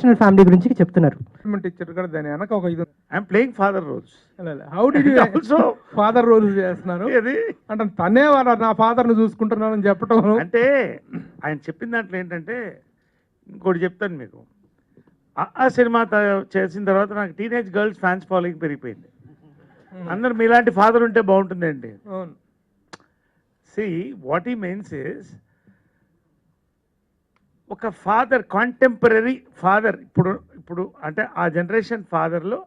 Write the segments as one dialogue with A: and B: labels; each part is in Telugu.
A: డిస్ఫంక్షనల్ ఫ్యామిలీ గురించి చెప్తున్నారు.
B: ఇచ్చారు కూడా దాని వెనక ఒక ఇది
C: I'm playing father roles.
B: How do you
C: also
B: father role చేస్తున్నారు?
C: అది
B: అంటే తనే వాళ్ళ నా ఫాదర్ని చూసుకుంటున్నానని చెప్పటం.
C: అంటే ఆయన చెప్పిన దాంట్లో ఏంటంటే ఇంకోటి చెప్తాను మీకు. ఆ సినిమా చేసిన తర్వాత నాకు టీనేజ్ గర్ల్స్ ఫ్యాన్స్ ఫాలోయింగ్ పెరిగిపోయింది. అందరు మీలాంటి ఫాదర్ ఉంటే బాగుంటుందండి.
B: అవును.
C: సి వాట్ ఈ మీన్స్ ఇస్ ఒక ఫాదర్, కాంటెంపరీ ఫాదర్, ఇప్పుడు అంటే ఆ జనరేషన్ ఫాదర్లో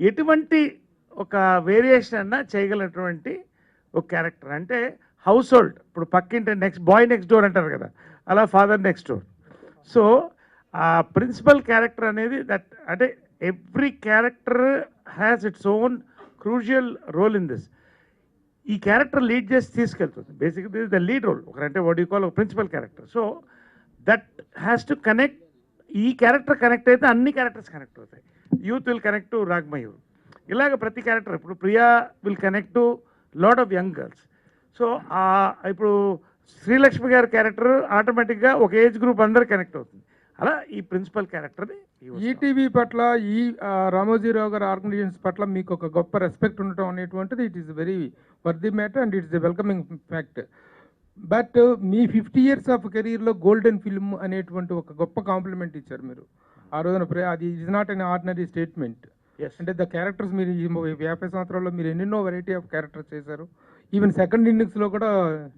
C: ఎటువంటి ఒక వేరియేషన్ అన్నా చేయగలటువంటి ఒక క్యారెక్టర్. అంటే హౌస్ హోల్డ్, ఇప్పుడు పక్కింటి బాయ్ నెక్స్ట్ డోర్ అంటారు కదా, అలా ఫాదర్ నెక్స్ట్ డోర్. సో ఆ ప్రిన్సిపల్ క్యారెక్టర్ అనేది దట్, అంటే every character has its own crucial role in this. ఈ క్యారెక్టర్ లీడ్ చేసి తీసుకెళ్తుంది. బేసిక్గా this is the lead role. ఒకరంటే వాట్ యూ కాల్ ఒక principal character. So that has to connect. ఈ క్యారెక్టర్ కనెక్ట్ అయితే అన్ని క్యారెక్టర్స్ కనెక్ట్ అవుతాయి. Youth will connect to Ragmayur. ఇలాగ ప్రతి క్యారెక్టర్, ఇప్పుడు Priya will connect to lot of young girls. So ఇప్పుడు శ్రీలక్ష్మి గారి క్యారెక్టర్ ఆటోమేటిక్గా ఒక ఏజ్ గ్రూప్ అందరు కనెక్ట్ అవుతుంది. అలా ఈ ప్రిన్సిపల్ క్యారెక్టర్ని
B: ఈటీవీ పట్ల, ఈ రామోజీరావు గారి ఆర్గనైజేషన్స్ పట్ల మీకు ఒక గొప్ప రెస్పెక్ట్ ఉండటం అనేటువంటిది it is very worthy matter and it's a welcoming fact. But me 50 years of కెరీర్లో గోల్డెన్ ఫిల్మ్ అనేటువంటి ఒక గొప్ప కాంప్లిమెంట్ ఇచ్చారు మీరు ఆ రోజున. అది is not an ordinary statement. అంటే ద క్యారెక్టర్స్ మీరు ఈ 50 సంవత్సరాల్లో మీరు ఎన్నెన్నో వెరైటీ ఆఫ్ క్యారెక్టర్స్ చేశారు. ఈవెన్ సెకండ్ ఇన్నింగ్స్లో కూడా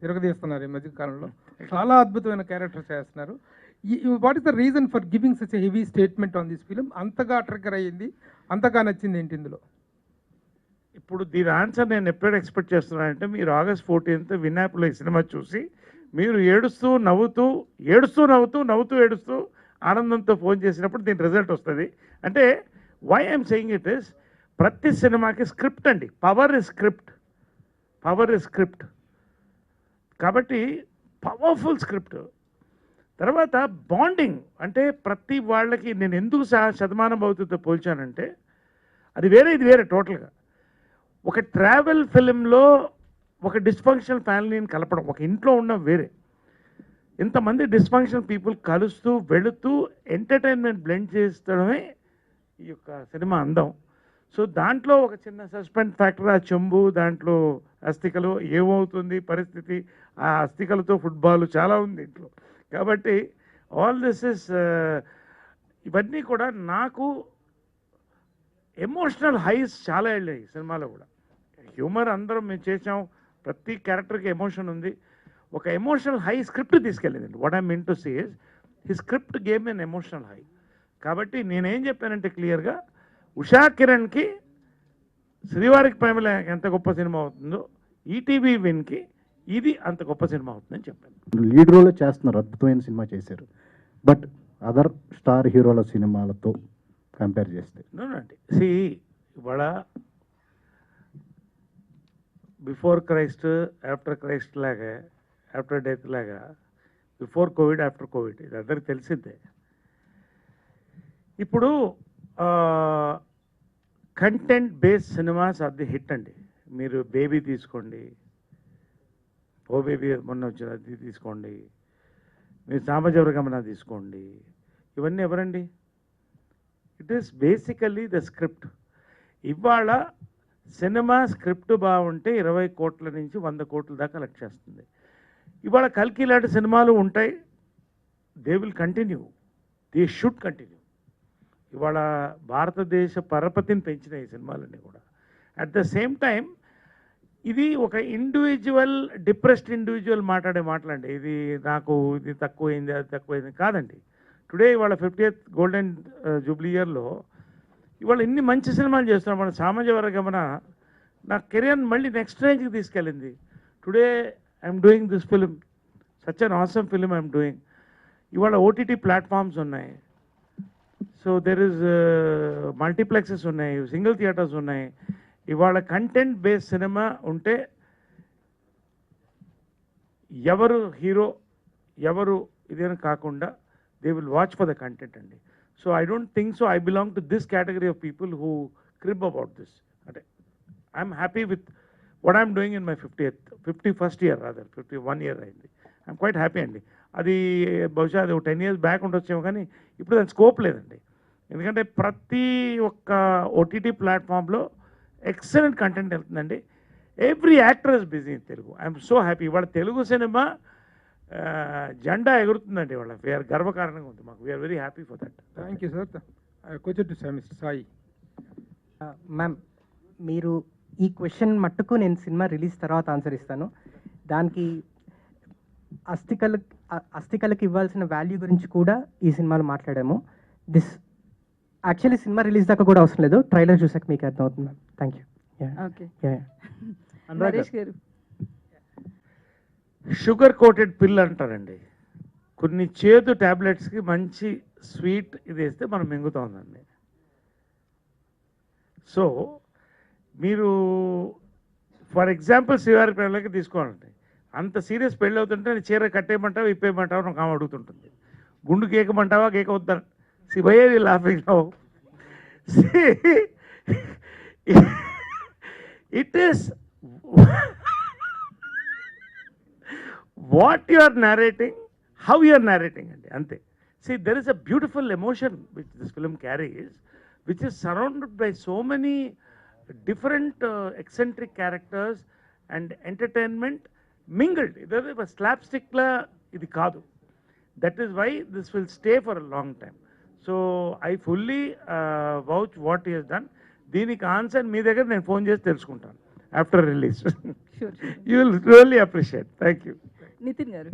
B: తిరగదీస్తున్నారు ఈ మధ్య కాలంలో. చాలా అద్భుతమైన క్యారెక్టర్స్ చేస్తున్నారు. What is the reason for giving such a heavy statement on this film? అంతగా ట్రిగ్గర్ అయ్యింది, అంతగా నచ్చింది ఏంటి ఇందులో?
C: ఇప్పుడు దీని ఆన్సర్ నేను ఎప్పుడు ఎక్స్పెక్ట్ చేస్తున్నానంటే, మీరు August 14th వినాయకులో ఈ సినిమా చూసి మీరు ఏడుస్తూ నవ్వుతూ ఆనందంతో ఫోన్ చేసినప్పుడు దీని రిజల్ట్ వస్తుంది. అంటే why I'm saying it is, ప్రతి సినిమాకి స్క్రిప్ట్ అండి. Power is script. కాబట్టి పవర్ఫుల్ స్క్రిప్ట్. తర్వాత బాండింగ్, అంటే ప్రతి వాళ్ళకి నేను ఎందుకు శతమానం భవతితో పోల్చానంటే, అది వేరే ఇది వేరే టోటల్గా. ఒక ట్రావెల్ ఫిలింలో ఒక డిస్ఫంక్షనల్ ఫ్యామిలీని కలపడం, ఒక ఇంట్లో ఉన్న వేరే ఇంతమంది డిస్ఫంక్షనల్ పీపుల్ కలుస్తూ వెళుతూ ఎంటర్టైన్మెంట్ బ్లెండ్ చేస్తడమే ఈ యొక్క సినిమా అందం. సో దాంట్లో ఒక చిన్న సస్పెన్స్ ఫ్యాక్టర్, ఆ చెంబు, దాంట్లో అస్థికలు, ఏమవుతుంది పరిస్థితి, ఆ అస్థికలతో ఫుట్బాల్ చాలా ఉంది ఇంట్లో. కాబట్టి ఆల్ దిస్ ఇస్, ఇవన్నీ కూడా నాకు ఎమోషనల్ హైస్ చాలా వెళ్ళాయి సినిమాలో కూడా. హ్యూమర్ అందరం మేము చేసాం, ప్రతి క్యారెక్టర్కి ఎమోషన్ ఉంది. ఒక ఎమోషనల్ హై స్క్రిప్ట్ తీసుకెళ్ళింది. What I mean to say is he script game N emotional high. కాబట్టి నేనేం చెప్పానంటే క్లియర్గా, ఉషా కిరణ్కి శ్రీవారికి ప్రేమలో ఎంత గొప్ప సినిమా అవుతుందో, ఈటీవీ విన్కి ఇది అంత గొప్ప సినిమా అవుతుందని చెప్పాను.
D: లీడ్ రోల్లో చేస్తున్నారు, అద్భుతమైన సినిమా చేశారు. బట్ అదర్ స్టార్ హీరోల సినిమాలతో కంపేర్ చేస్తే
C: అండి, సి ఇవాళ బిఫోర్ క్రైస్ట్, ఆఫ్టర్ క్రైస్ట్ లాగా, ఆఫ్టర్ డెత్ లాగా, బిఫోర్ కోవిడ్, ఆఫ్టర్ కోవిడ్, ఇది అందరికి తెలిసిందే. ఇప్పుడు కంటెంట్ బేస్డ్ సినిమాస్ అది హిట్ అండి. మీరు బేబీ తీసుకోండి, ఓ బేబీ మొన్న వచ్చిన అది తీసుకోండి, మీరు సామజవరగమన తీసుకోండి, ఇవన్నీ ఎవరండి? It is basically the script. ఇవాళ సినిమా స్క్రిప్ట్ బాగుంటే 20 కోట్ల నుంచి 100 కోట్ల దాకా కలెక్ట్ చేస్తుంది. ఇవాళ కల్కి లాంటి సినిమాలు ఉంటాయి, they will continue, they should continue. ఇవాళ భారతదేశ పరపతిని పెంచిన ఈ సినిమాలన్నీ కూడా. అట్ ద సేమ్ టైం ఇది ఒక ఇండివిజువల్, డిప్రెస్డ్ ఇండివిజువల్ మాట్లాడే మాటలండి. ఇది నాకు ఇది తక్కువైంది, అది తక్కువైంది కాదండి. టుడే ఇవాళ 50th గోల్డెన్ జూబ్లీ ఇయర్లో ఇవాళ ఇన్ని మంచి సినిమాలు చేస్తున్నాం. మన సామజవరగమన నా కెరియర్ మళ్ళీ నెక్స్ట్ రేంజ్కి తీసుకెళ్ళింది. Today I'm doing this film, such an awesome film I'm doing. ఇవాళ ఓటీటీ ప్లాట్ఫామ్స్ ఉన్నాయి, సో దెర్ ఇస్ మల్టీప్లెక్సెస్ ఉన్నాయి, సింగిల్ థియేటర్స్ ఉన్నాయి. ఇవాళ కంటెంట్ బేస్డ్ సినిమా ఉంటే ఎవరు హీరో ఎవరు ఇదేనా కాకుండా they will watch for the content అండి. So I don't think so I belong to this category of people who crib about this. అంటే I'm happy with what I'm doing in my 51st year, rather 51 year అయింది. ఐఎమ్ క్వైట్ హ్యాపీ అండి. అది బహుశా అది 10 years బ్యాక్ ఉండొచ్చేమో, కానీ ఇప్పుడు దాని స్కోప్ లేదండి. ఎందుకంటే ప్రతి ఒక్క ఓటీటీ ప్లాట్ఫామ్లో ఎక్సలెంట్ కంటెంట్ వెళ్తుందండి. Every actor is busy in Telugu. I'm so happy. ఇవాళ తెలుగు సినిమా జెండా ఎగురుతుందండి. ఇవాళ వీఆర్ గర్వకారణంగా ఉంది మాకు. We're very happy for that.
B: Thank you sir. Question to mister Sai.
A: Ma'am, మీరు ఈ క్వశ్చన్ మట్టుకు నేను సినిమా రిలీజ్ తర్వాత ఆన్సర్ ఇస్తాను. దానికి అస్థికలకు ఇవ్వాల్సిన వాల్యూ గురించి కూడా ఈ సినిమాలో మాట్లాడాము. యాక్చువల్లీ సినిమా రిలీజ్ దాకా కూడా అవసరం లేదు, ట్రైలర్ చూసాక మీకు అర్థమవుతుంది ma'am. Thank you.
E: Okay, Naresh garu.
C: Sugar coated పిల్ అంటారండి. కొన్ని చేదు ట్యాబ్లెట్స్కి మంచి స్వీట్ ఇది వేస్తే మనం మింగుతామండి. సో మీరు ఫర్ ఎగ్జాంపుల్ శ్రీవారి పెళ్ళకి తీసుకోవాలండి. అంత సీరియస్ పెళ్ళి అవుతుంటే చీర కట్టేయమంటావా ఇప్పేయమంటావా నాకు ఆమె అడుగుతుంటుంది. గుండు కేకమంటావా కేక వద్దా Shivayya laughing now. It is what you are narrating, how you are narrating అండి, అంతే. See, there is a beautiful emotion which this film carries, which is surrounded by so many different eccentric characters and entertainment mingled. ఇది slapstick-లా ఇది కాదు. That is why this will stay for a long time. So I fully vouch what he has done. దీనికి ఆన్సర్ మీ దగ్గర నేను ఫోన్ చేసి తెలుసుకుంటాను after release.
E: Sure.
C: You will really appreciate. Thank you.
E: Nithin garu.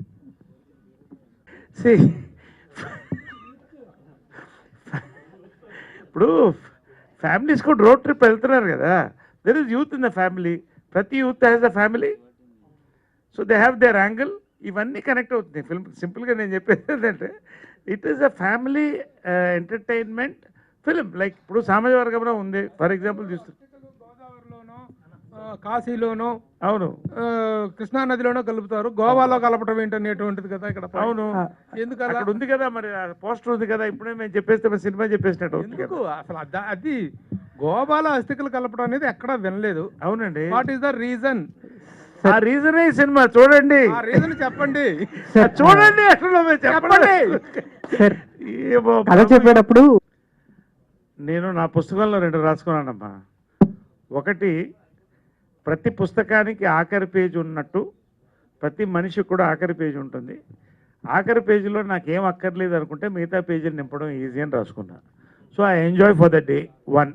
C: ఇప్పుడు ఫ్యామిలీస్ కూడా రోడ్ ట్రిప్ వెళ్తున్నారు కదా. There is youth in the family. ప్రతి youth has a family. So they have their angle. ఇవన్నీ కనెక్ట్ అవుతుంది ఫిల్మ్. సింపుల్గా నేను చెప్పేది ఏంటంటే it is a family entertainment film. Like ఇప్పుడు సామాజిక వర్గంలో ఉంది ఫర్ ఎగ్జాంపుల్ చూస్తుంది.
B: గోదావరిలోనో కాశీలోనో
C: అవును
B: కృష్ణా నదిలోనో కలుపుతారు, గోవాలో కలపటం ఏంటనేటువంటిది కదా ఇక్కడ.
C: అవును
B: ఎందుకు
C: అక్కడ ఉంది కదా, మరి పోస్టర్ ఉంది కదా. ఇప్పుడే మేము చెప్పేస్తే మరి సినిమా చెప్పేసినట్టు అవుతుంది
B: ఎందుకు
C: కదా.
B: అసలు అది గోవాలో అస్థికలు కలపడం అనేది ఎక్కడా వినలేదు.
C: అవునండి.
B: What is the reason?
C: ఆ రీజనే ఈ సినిమా చూడండి.
B: ఆ రీజన్ చెప్పండి.
C: చూడండి ఎక్కడ చెప్పండి.
A: సార్,
C: ఏమో
A: కథ చెప్పేటప్పుడు
C: నేను నా పుస్తకంలో 2 రాసుకున్నానమ్మా. ఒకటి, ప్రతి పుస్తకానికి ఆఖరి పేజీ ఉన్నట్టు ప్రతి మనిషికి కూడా ఆఖరి పేజీ ఉంటుంది. ఆఖరి పేజీలో నాకేం అక్కర్లేదు అనుకుంటే మిగతా పేజీలు నింపడం ఈజీ అని రాసుకున్నా. So I enjoy for the day 1.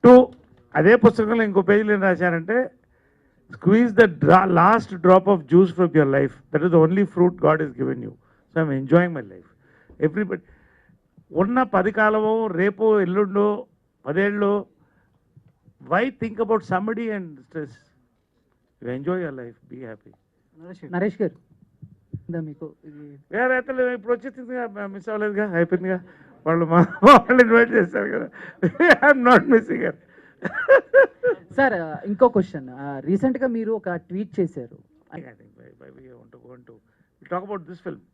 C: 2, అదే పుస్తకంలో ఇంకో పేజీలో ఏం రాశానంటే squeeze the last drop of juice from your life. That is the only fruit God is given you. So I'm enjoying my life. Everybody ఉన్న 10 కాలమో రేపో ఎల్లుండో 10 ఏళ్ళో, why think about somebody and stress? You enjoy your life, be happy.
E: Naresh గారు, మీకు ఇది
C: అయితే ఇప్పుడు వచ్చేసిందిగా, మిస్ అవ్వలేదుగా, అయిపోయిందిగా. వాళ్ళు ఇన్వైట్ చేస్తారు కదా. I'm not missing it.
E: Sir ఇంకో క్వశ్చన్. రీసెంట్గా మీరు ఒక ట్వీట్ చేశారు.
C: Talk about this film.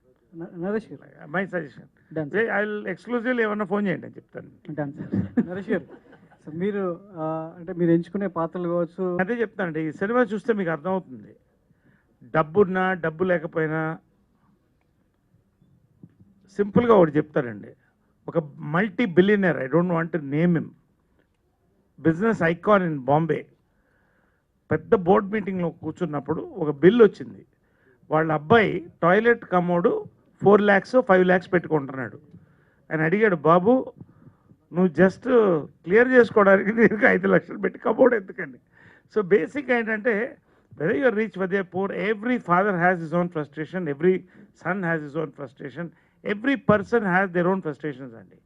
E: Naresh garu,
C: my suggestion,
E: Done,
C: I will exclusively ఏమన్నా ఫోన్ చేయండి అని చెప్తాను.
E: Done sir.
F: నరేష్ గారు, సో మీరు అంటే మీరు ఎంచుకునే పాత్రలు కావచ్చు.
C: అదే చెప్తానండి. ఈ సినిమా చూస్తే మీకు అర్థమవుతుంది. డబ్బున్నా డబ్బు లేకపోయినా సింపుల్గా ఒకటి చెప్తారండి. ఒక multi billionaire, I don't want to name him, business icon in Bombay, పెద్ద బోర్డ్ మీటింగ్లో కూర్చున్నప్పుడు ఒక బిల్ వచ్చింది. వాళ్ళ అబ్బాయి టాయిలెట్ కమోడు 4 lakhs 5 lakhs పెట్టుకుంటున్నాడు. ఆయన అడిగాడు, బాబు నువ్వు జస్ట్ క్లియర్ చేసుకోవడానికి నీకు 5 లక్షలు పెట్టి కమోడ్ ఎందుకండి. సో బేసిక్ ఏంటంటే whether you are rich, whether you are poor, every father has his own frustration, every son has his own frustration, every person has their own frustrations అండి.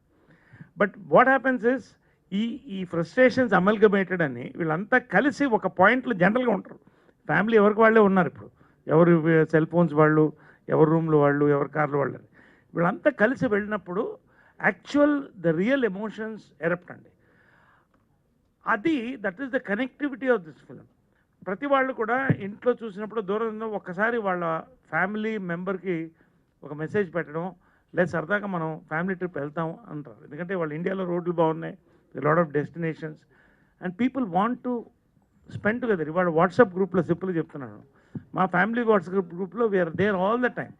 C: బట్ వాట్ హ్యాపెన్స్ ఇస్ ఈ ఫ్రస్ట్రేషన్స్ అమల్గమేటెడ్ అని వీళ్ళంతా కలిసి ఒక పాయింట్లో జనరల్గా ఉంటారు. ఫ్యామిలీ ఎవరికి వాళ్ళే ఉన్నారు. ఇప్పుడు ఎవరు సెల్ ఫోన్స్ వాళ్ళు, ఎవరి రూమ్లు వాళ్ళు, ఎవరి కార్లు వాళ్ళు, వీళ్ళంతా కలిసి వెళ్ళినప్పుడు actual the real emotions erupt అండి. అది that is the connectivity of this film. ప్రతి వాళ్ళు కూడా ఇంట్లో చూసినప్పుడు దూరంలో ఒక్కసారి వాళ్ళ ఫ్యామిలీ మెంబర్కి ఒక మెసేజ్ పెట్టడం, లేదా సరదాగా మనం ఫ్యామిలీ ట్రిప్ వెళ్తాం అంటారు. ఎందుకంటే వాళ్ళు ఇండియాలో రోడ్లు బాగున్నాయి, lot of destinations and people want to spend together. ఇవాళ వాట్సాప్ గ్రూప్లో సింపుల్గా చెప్తున్నాను, మా ఫ్యామిలీ వాట్సాప్ గ్రూప్లో we're there all the time.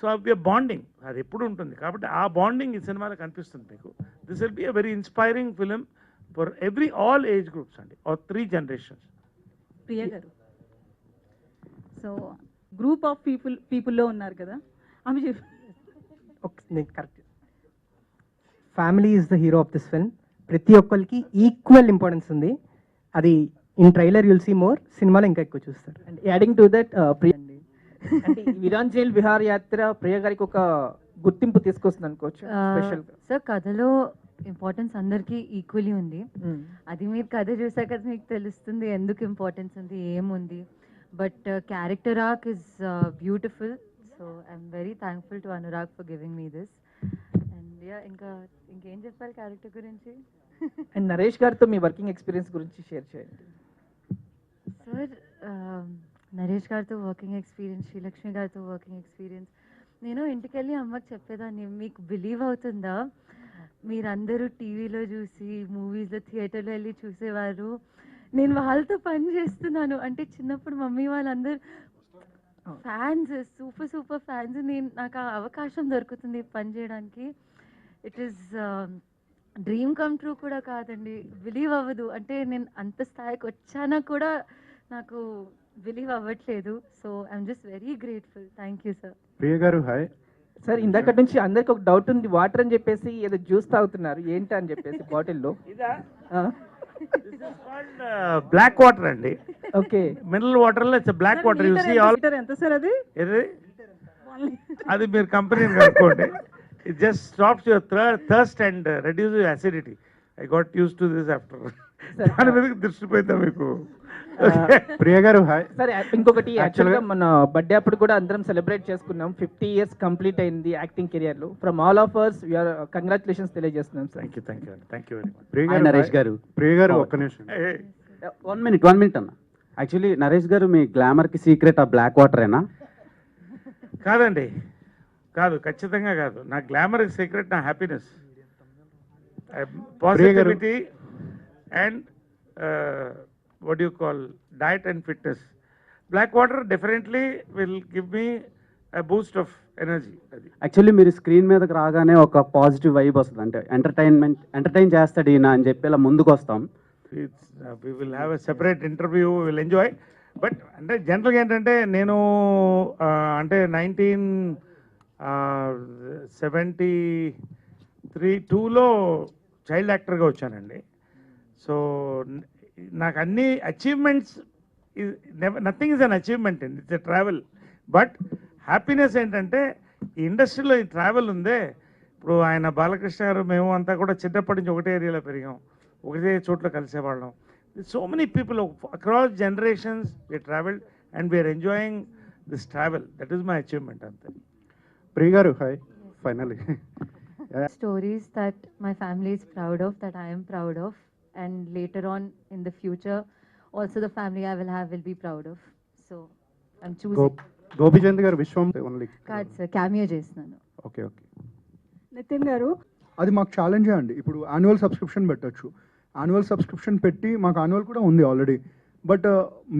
C: So అవి బాండింగ్ అది ఎప్పుడు ఉంటుంది కాబట్టి ఆ బాండింగ్ ఈ సినిమాలో కనిపిస్తుంది మీకు. This will be a very inspiring film for all age groups అండి, ఆర్ 3 generations.
G: ప్రియ గారు, సో గ్రూప్ ఆఫ్ పీపుల్లో ఉన్నారు కదా, ఆమె
A: correct. Family is the hero of this film. ప్రతి ఒక్కరికి ఈక్వల్ ఇంపార్టెన్స్ ఉంది. అది in trailer you'll see more, సినిమాలో ఇంకా ఎక్కువ చూస్తారు.
E: And adding to that Priya అండి, అంటే ఈ విరాంజల్ విహార్ యాత్ర ప్రియ గారికి ఒక గుర్తింపు తీసుకొస్తుంది అనుకోవచ్చు స్పెషల్.
H: సార్ కథలో ఇంపార్టెన్స్ అందరికీ ఈక్వలీ ఉంది. అది మీరు కథ చూసాక మీకు తెలుస్తుంది ఎందుకు ఇంపార్టెన్స్ ఉంది, ఏముంది. But character arc is beautiful. So I'm very thankful to Anurag for giving me this. And ఇంకేం చెప్పాలి క్యారెక్టర్ గురించి?
E: అండ్ నరేష్ గారితో మీ వర్కింగ్ ఎక్స్పీరియన్స్ గురించి షేర్ చేయండి.
H: సార్ నరేష్ గారితో వర్కింగ్ ఎక్స్పీరియన్స్, శ్రీలక్ష్మి గారితో వర్కింగ్ ఎక్స్పీరియన్స్, నేను ఇంటికి వెళ్ళి అమ్మకి చెప్పేదాన్ని, మీకు బిలీవ్ అవుతుందా, మీరందరూ టీవీలో చూసి మూవీస్లో థియేటర్లో వెళ్ళి చూసేవారు, నేను వాళ్ళతో పని చేస్తున్నాను అంటే చిన్నప్పుడు మమ్మీ వాళ్ళందరూ ఫ్యాన్స్, సూపర్ ఫ్యాన్స్. నాకు ఆ అవకాశం దొరుకుతుంది పని చేయడానికి. It is dream come true కూడా కాదండి, బిలీవ్ అవ్వదు. అంటే నేను అంత స్థాయికి వచ్చానా కూడా నాకు బిలీవ్ అవ్వట్లేదు. So I'm just very grateful. Thank you sir.
D: Priya garu hi.
E: Sir ఇందాక నుంచి అందరికి ఒక డౌట్ ఉంది, వాటర్ అని చెప్పేసి ఏదో జ్యూస్ తాగుతున్నారు ఏంటి అని చెప్పేసి బాటిల్లో.
C: బ్లాక్ వాటర్ అండి,
E: ఓకే.
C: మినరల్ వాటర్ లో it's black water. You see all
G: ఎంత సార్ అది?
C: అది మీరు కంపెనీని కనుక్కోండి. It just stops your thirst and reduce your acidity. I got used to this after. దాని మీద దృష్టి పోయిందా మీకు?
D: ప్రియ గారు హాయ్.
E: సరే ఇంకొకటి, యాక్చువల్గా మన బర్త్డే అప్పుడు కూడా అందరం సెలబ్రేట్ చేసుకున్నాం. 50 years కంప్లీట్ అయింది యాక్టింగ్ కెరియర్ లో. From all of us you're congratulations తెలియజేస్తున్నాం sir.
C: Thank you very much.
D: Priya garu
I: Naresh గారు.
D: ప్రియ గారు ఒక్క నిమిషం.
I: 1 minute అన్న. యాక్చువల్లీ నరేష్ గారు మీ గ్లామర్కి సీక్రెట్ ఆ బ్లాక్ వాటరేనా?
C: కాదండి, కాదు, ఖచ్చితంగా కాదు. నా గ్లామర్ సీక్రెట్ నా happiness, positivity and what do you call diet and fitness. Black water definitely will give me a boost of energy.
I: Actually మీరు స్క్రీన్ మీదకి రాగానే ఒక పాజిటివ్ వైబ్ వస్తుంది, అంటే ఎంటర్టైన్ చేస్తాడు ఈయన అని చెప్పి ఇలా ముందుకు వస్తాం.
C: We will have a separate interview, we will enjoy. But అంటే జనరల్గా ఏంటంటే నేను అంటే 1972లో చైల్డ్ యాక్టర్గా వచ్చానండి. సో నాకు అన్ని achievements, nothing is an achievement అండి, it's a travel. But happiness ఏంటంటే ఈ ఇండస్ట్రీలో ఈ ట్రావెల్ ఉందే. ఇప్పుడు ఆయన బాలకృష్ణ గారు మేము అంతా కూడా చిన్నప్పటి నుంచి ఒకటే ఏరియాలో పెరిగాం, ఒకటే చోట్ల కలిసేవాళ్ళం. So many people across generations we travelled and we're enjoying this travel. That is my achievement అంతే.
D: Priya garu hi. Finally
H: Stories that my family is proud of, that I am proud of, and later on in the future also the family I will have will be proud of. So I'm choosing.
D: Gopichand గారు విశ్వం ఓన్లీ
H: కాదు సార్, క్యామియో చేస్తున్నాను.
D: ఓకే.
G: నితిన్ గారు,
J: అది మాకు ఛాలెంజే అండి. ఇప్పుడు యాన్యువల్ సబ్స్క్రిప్షన్ పెట్టచ్చు. యాన్యువల్ సబ్స్క్రిప్షన్ పెట్టి మాకు యాన్యువల్ కూడా ఉంది ఆల్రెడీ. బట్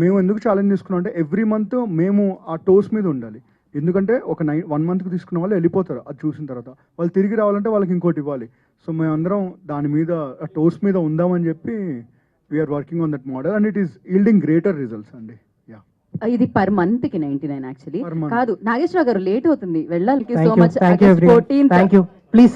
J: మేము ఎందుకు ఛాలెంజ్ తీసుకున్నాం అంటే ఎవ్రీ మంత్ మేము ఆ టోస్ మీద ఉండాలి. ఎందుకంటే ఒక 1 monthకి తీసుకున్న వాళ్ళు వెళ్ళిపోతారు, అది చూసిన తర్వాత వాళ్ళు తిరిగి రావాలంటే వాళ్ళకి ఇంకోటి ఇవ్వాలి. సో మేమందరం దాని మీద టోస్ మీద ఉందామని చెప్పి we're working on that model and it is yielding greater results అండి.
G: ఇది పర్ మంత్ కి 99 యాక్చువల్లీ
J: Per month.
G: కాదు. నాగేశ్వరరావు గారు లేట్ అవుతుంది వెళ్ళాలి. So much.
A: Thank you everyone. Thank you. Please